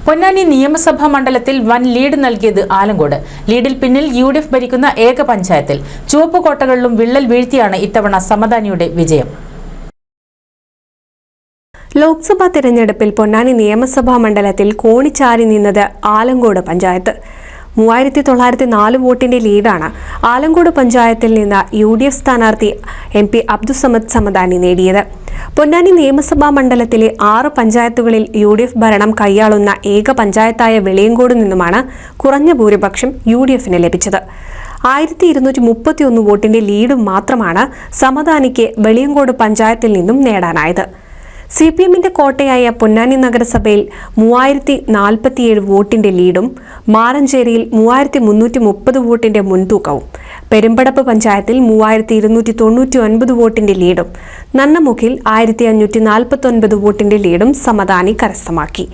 പൊന്നാനി നിയമസഭാ മണ്ഡലത്തിൽ വൻ ലീഡ് നൽകിയത് ആലങ്കോട്. ലീഡിൽ പിന്നിൽ UDF ഭരിക്കുന്ന ഏക പഞ്ചായത്തിൽ ചുവപ്പ് കോട്ടകളിലും വിള്ളൽ വീഴ്ത്തിയാണ് ഇത്തവണ സമദാനിയുടെ വിജയം. ലോക്സഭാ തെരഞ്ഞെടുപ്പിൽ പൊന്നാനി നിയമസഭാ മണ്ഡലത്തിൽ കോണിച്ചാരി നിന്നത് ആലങ്കോട് പഞ്ചായത്ത്. 3904 വോട്ടിന്റെ ലീഡാണ് ആലങ്കോട് പഞ്ചായത്തിൽ നിന്ന് UDF സ്ഥാനാർത്ഥി MP അബ്ദുസമദ് സമദാനി നേടിയത്. പൊന്നാനി നിയമസഭാ മണ്ഡലത്തിലെ 6 പഞ്ചായത്തുകളിൽ UDF ഭരണം കൈയാളുന്ന ഏക പഞ്ചായത്തായ വെളിയങ്കോട് നിന്നുമാണ് കുറഞ്ഞ ഭൂരിപക്ഷം UDFന് ലഭിച്ചത്. 1231 വോട്ടിന്റെ ലീഡ് മാത്രമാണ് സമദാനിക്ക് വെളിയങ്കോട് പഞ്ചായത്തിൽ നിന്നും നേടാനായത്. CPMന്റെ കോട്ടയായ പൊന്നാനി നഗരസഭയിൽ 3047 വോട്ടിന്റെ ലീഡും മാറഞ്ചേരിയിൽ 3330 വോട്ടിന്റെ മുൻതൂക്കവും, പെരുമ്പടപ്പ് പഞ്ചായത്തിൽ 3299 വോട്ടിന്റെ ലീഡും, നന്നമുഖിൽ 1549 വോട്ടിന്റെ ലീഡും സമദാനി കരസ്ഥമാക്കി.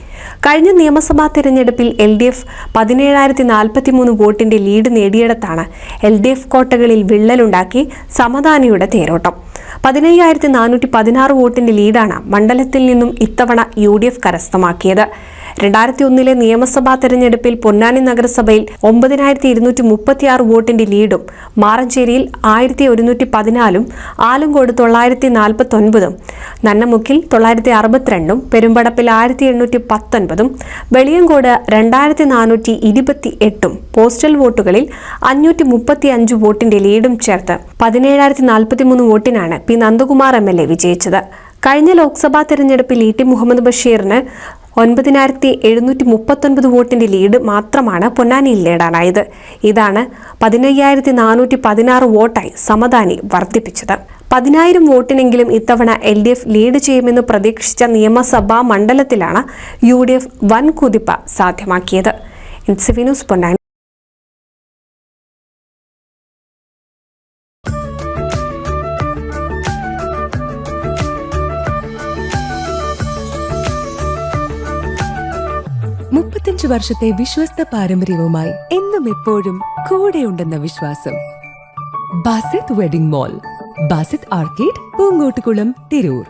കഴിഞ്ഞ നിയമസഭാ തെരഞ്ഞെടുപ്പിൽ LDF 17043 വോട്ടിന്റെ ലീഡ് നേടിയിടത്താണ് LDF കോട്ടകളിൽ വിള്ളലുണ്ടാക്കി സമദാനിയുടെ തേരോട്ടം. 15416 വോട്ടിന്റെ ലീഡാണ് മണ്ഡലത്തിൽ നിന്നും ഇത്തവണ UDF കരസ്ഥമാക്കിയത്. 2001 നിയമസഭാ തെരഞ്ഞെടുപ്പിൽ പൊന്നാനി നഗരസഭയിൽ 9236 വോട്ടിന്റെ ലീഡും മാറഞ്ചേരിയിൽ 1114, ആലങ്കോട് 949, നന്നമുക്കിൽ 962, പെരുമ്പടപ്പിൽ 1819, വെളിയങ്കോട് 2428, പോസ്റ്റൽ വോട്ടുകളിൽ 535 വോട്ടിന്റെ ലീഡും ചേർത്ത് 17043 വോട്ടിനാണ് P നന്ദകുമാർ MLA വിജയിച്ചത്. കഴിഞ്ഞ ലോക്സഭാ തെരഞ്ഞെടുപ്പിൽ ET മുഹമ്മദ് ബഷീറിന് 9739 വോട്ടിന്റെ ലീഡ് മാത്രമാണ് പൊന്നാനിയിൽ നേടാനായത്. ഇതാണ് 15416 വോട്ടായി സമദാനി വർദ്ധിപ്പിച്ചത്. 10,000 വോട്ടിനെങ്കിലും ഇത്തവണ LDF ലീഡ് ചെയ്യുമെന്ന് പ്രതീക്ഷിച്ച നിയമസഭാ മണ്ഡലത്തിലാണ് UDF വൻ കുതിപ്പ് സാധ്യമാക്കിയത്. NCV news Ponnani. വർഷത്തെ വിശ്വസ്ത പാരമ്പര്യവുമായി എന്നും എപ്പോഴും കൂടെയുണ്ടെന്ന വിശ്വാസം. Basith wedding mall, Basith arcade, Poonkottukulam, Tirur.